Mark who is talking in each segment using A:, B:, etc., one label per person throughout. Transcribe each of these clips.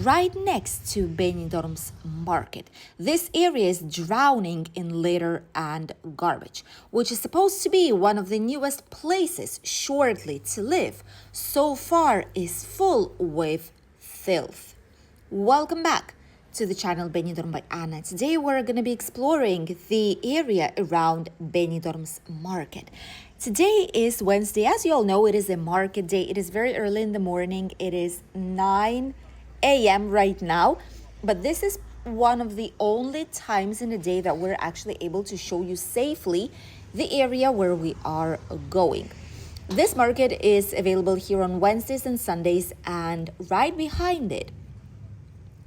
A: right next to Benidorm's market. This area is drowning in litter and garbage, which is supposed to be one of the newest places shortly to live. So far is full with filth. Welcome back to the channel Benidorm by Anna. Today we're going to be exploring the area around Benidorm's market. Today is Wednesday. As you all know, it is a market day. It is very early in the morning. It is 9 a.m. right now. But this is one of the only times in the day that we're actually able to show you safely the area where we are going. This market is available here on Wednesdays and Sundays, and right behind it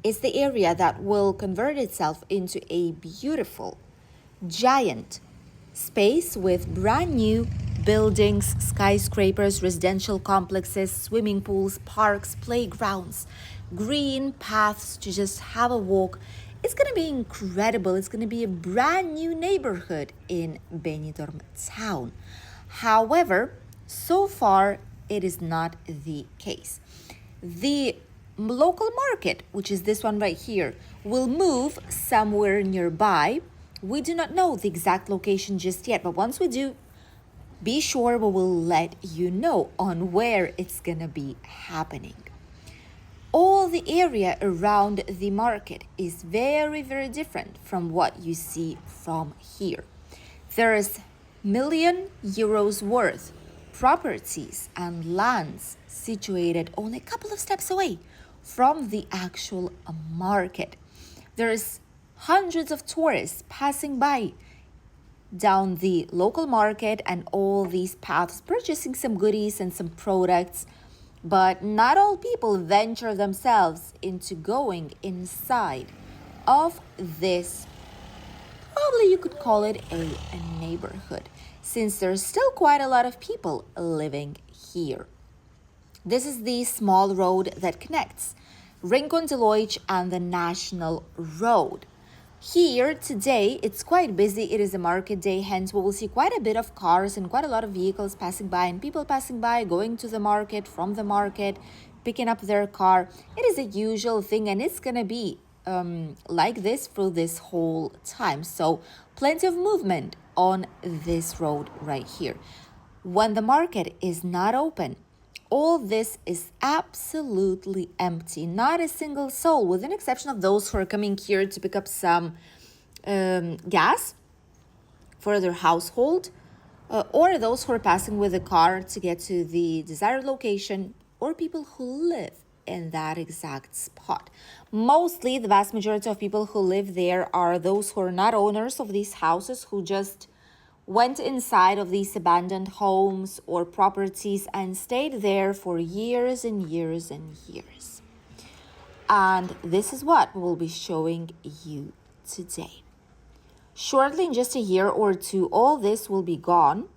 A: is the area that will convert itself into a beautiful, giant space with brand new buildings, skyscrapers, residential complexes, swimming pools, parks, playgrounds, green paths to just have a walk. It's going to be incredible. It's going to be a brand new neighborhood in Benidorm town. However, so far it is not the case. The local market, which is this one right here, will move somewhere nearby. We do not know the exact location just yet, but once we do, be sure we will let you know on where it's gonna be happening. All the area around the market is very, very different from what you see from here. There is million euros worth properties and lands situated only a couple of steps away from the actual market. There's hundreds of tourists passing by down the local market and all these paths, purchasing some goodies and some products. But not all people venture themselves into going inside of this, probably you could call it a neighborhood, since there's still quite a lot of people living here. This is the small road that connects Rincon de Loix and the National Road. Here today, it's quite busy. It is a market day, hence we will see quite a bit of cars and quite a lot of vehicles passing by and people passing by, going to the market, from the market, picking up their car. It is a usual thing, and it's going to be like this for this whole time. So plenty of movement on this road right here. When the market is not open, all this is absolutely empty. Not a single soul, with an exception of those who are coming here to pick up some gas for their household, or those who are passing with a car to get to the desired location, or people who live in that exact spot. Mostly, the vast majority of people who live there are those who are not owners of these houses, who just went inside of these abandoned homes or properties and stayed there for years and years and years. And this is what we'll be showing you today. Shortly, in just a year or two, all this will be gone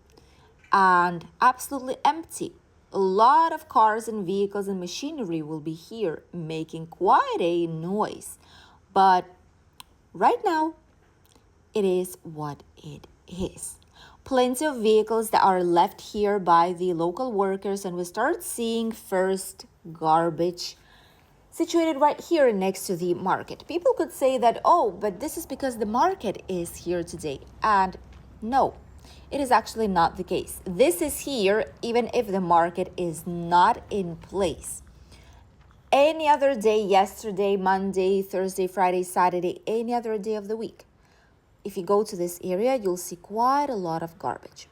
A: and absolutely empty. A lot of cars and vehicles and machinery will be here, making quite a noise. But right now, it is what it is. Plenty of vehicles that are left here by the local workers, and we start seeing first garbage situated right here next to the market. People could say that, oh, but this is because the market is here today. And no, it is actually not the case. This is here even if the market is not in place. Any other day, yesterday, Monday, Thursday, Friday, Saturday, any other day of the week, if you go to this area, you'll see quite a lot of garbage.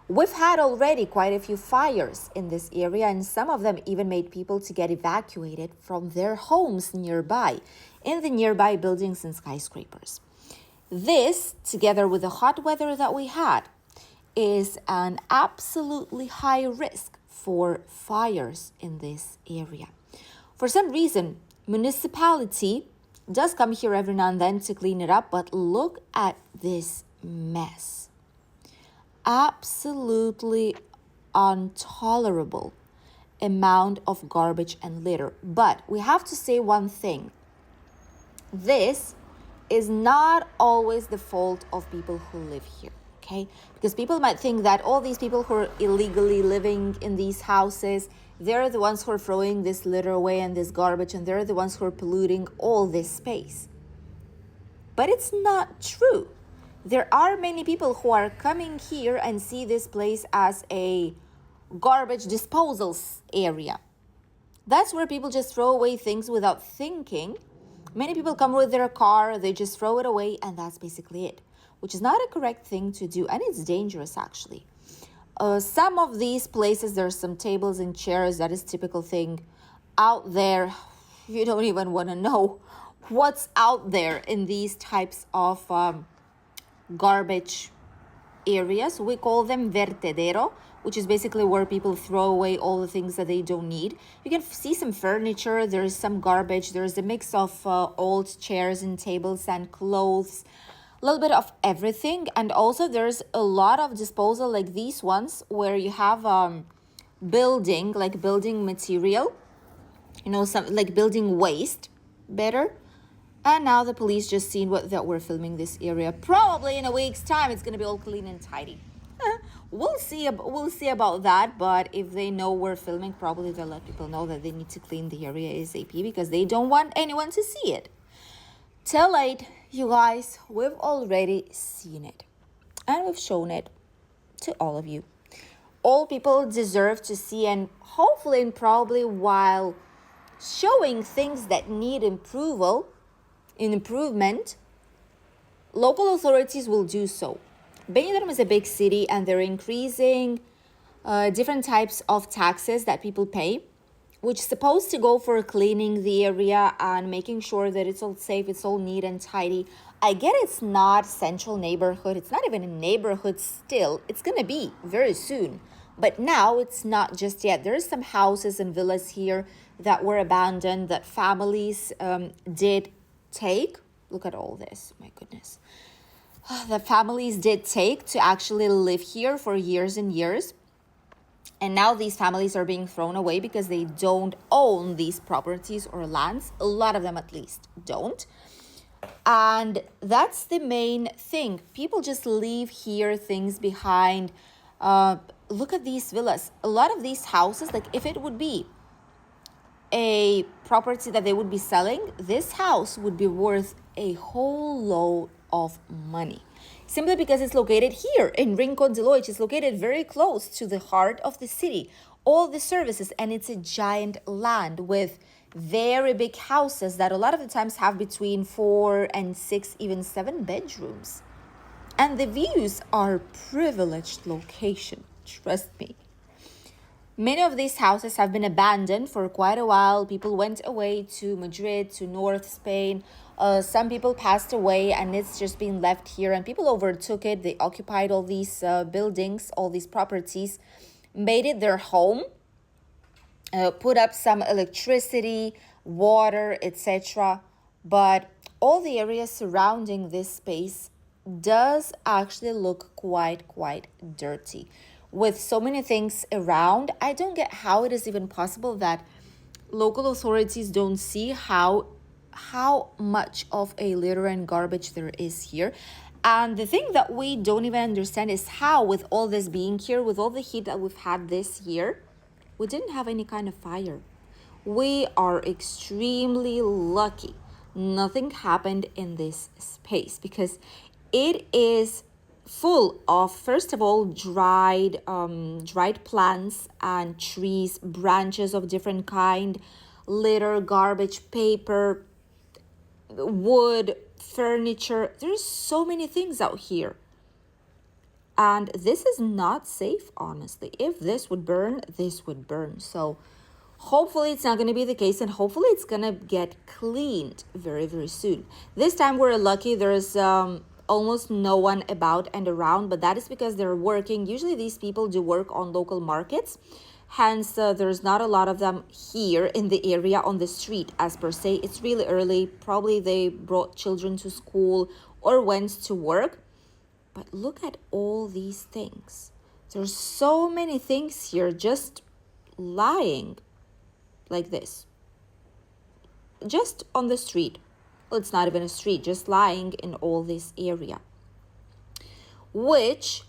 A: We've had already quite a few fires in this area, and some of them even made people to get evacuated from their homes nearby, in the nearby buildings and skyscrapers. This, together with the hot weather that we had, is an absolutely high risk for fires in this area. For some reason, municipality does come here every now and then to clean it up, but look at this mess. Absolutely intolerable amount of garbage and litter. But we have to say one thing. This is not always the fault of people who live here, okay? Because people might think that all these people who are illegally living in these houses, They're the ones who are throwing this litter away and this garbage, and they're the ones who are polluting all this space. But it's not true. There are many people who are coming here and see this place as a garbage disposal area. That's where people just throw away things without thinking. Many people come with their car, they just throw it away, and that's basically it, which is not a correct thing to do, and it's dangerous actually. Some of these places, there's some tables and chairs, that is typical thing. Out there, you don't even want to know what's out there in these types of garbage areas. We call them vertedero, which is basically where people throw away all the things that they don't need. You can see some furniture, there's some garbage, there's a mix of old chairs and tables and clothes, a little bit of everything. And also there's a lot of disposal like these ones where you have building material, some like building waste better. And now the police just seen that we're filming this area. Probably in a week's time, it's going to be all clean and tidy. We'll see about that. But if they know we're filming, probably they'll let people know that they need to clean the area ASAP because they don't want anyone to see it. Too late, you guys. We've already seen it. And we've shown it to all of you. All people deserve to see, and hopefully and probably while showing things that need improvement, local authorities will do so. Benidorm is a big city and they're increasing different types of taxes that people pay, which is supposed to go for cleaning the area and making sure that it's all safe, it's all neat and tidy. I get it's not central neighborhood, it's not even a neighborhood still. It's going to be very soon. But now it's not just yet. There's some houses and villas here that were abandoned that families did take. Look at all this, my goodness. The families did take to actually live here for years and years. And now these families are being thrown away because they don't own these properties or lands. A lot of them at least don't. And that's the main thing. People just leave here things behind. Look at these villas. A lot of these houses, like if it would be a property that they would be selling, this house would be worth a whole load of money. Simply because it's located here in Rincon de Loix. It's located very close to the heart of the city. All the services, and it's a giant land with very big houses that a lot of the times have between 4 and 6, even 7 bedrooms. And the views are privileged location, trust me. Many of these houses have been abandoned for quite a while. People went away to Madrid, to North Spain. Some people passed away and it's just been left here. And people overtook it. They occupied all these buildings, all these properties, made it their home, put up some electricity, water, etc. But all the area surrounding this space does actually look quite dirty. With so many things around, I don't get how it is even possible that local authorities don't see how much of a litter and garbage there is here. And the thing that we don't even understand is how, with all this being here, with all the heat that we've had this year, we didn't have any kind of fire. We are extremely lucky. Nothing happened in this space because it is full of, first of all, dried plants and trees, branches of different kind, litter, garbage, paper, wood, furniture. There's so many things out here. And this is not safe, honestly. If this would burn, this would burn. So hopefully it's not going to be the case, and hopefully it's going to get cleaned very soon. This time we're lucky. There's almost no one about and around, but that is because they're working. Usually these people do work on local markets. Hence, there's not a lot of them here in the area on the street as per se. It's really early. Probably they brought children to school or went to work. But look at all these things. There's so many things here just lying like this. Just on the street. Well, it's not even a street, just lying in all this area. Which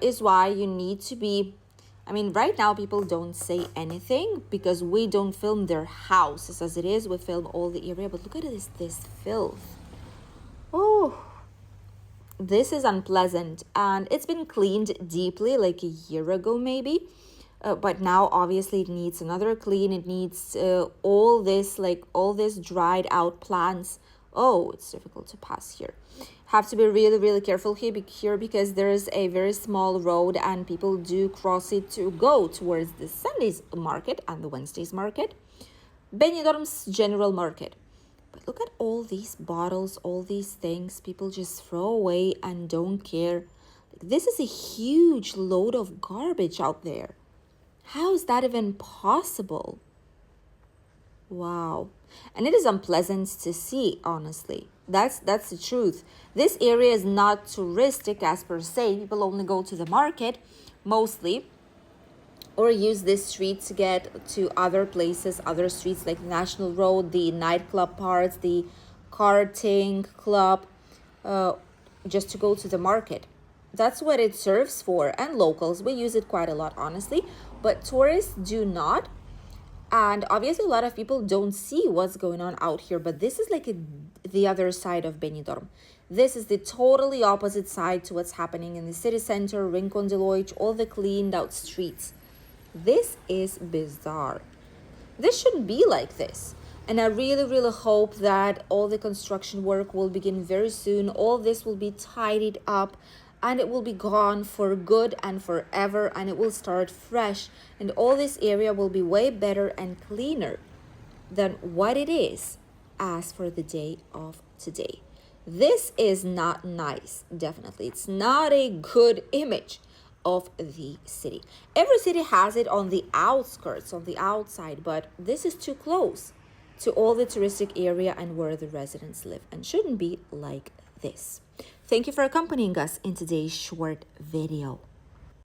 A: is why you need to be I mean, right now people don't say anything because we don't film their houses as it is. We film all the area, but look at this filth. Oh, this is unpleasant, and it's been cleaned deeply like a year ago maybe. But now obviously it needs another clean. It needs all this dried out plants. Oh, it's difficult to pass here. Have to be really, really careful here because there is a very small road and people do cross it to go towards the Sunday's market and the Wednesday's market. Benidorm's general market. But look at all these bottles, all these things people just throw away and don't care. This is a huge load of garbage out there. How is that even possible? Wow. And it is unpleasant to see, honestly. That's the truth. This area is not touristic as per se. People only go to the market mostly, or use this street to get to other places, other streets like National Road, the nightclub parts, the karting club, just to go to the market. That's what it serves for. And locals, we use it quite a lot, honestly. But tourists do not. And obviously, a lot of people don't see what's going on out here. But this is like the other side of Benidorm. This is the totally opposite side to what's happening in the city center, Rincon de Loix, all the cleaned out streets. This is bizarre. This shouldn't be like this. And I really, really hope that all the construction work will begin very soon. All this will be tidied up and it will be gone for good and forever, and it will start fresh. And all this area will be way better and cleaner than what it is as for the day of today. This is not nice, definitely. It's not a good image of the city. Every city has it on the outskirts, on the outside, but this is too close to all the touristic area and where the residents live, and shouldn't be like this. Thank you for accompanying us in today's short video.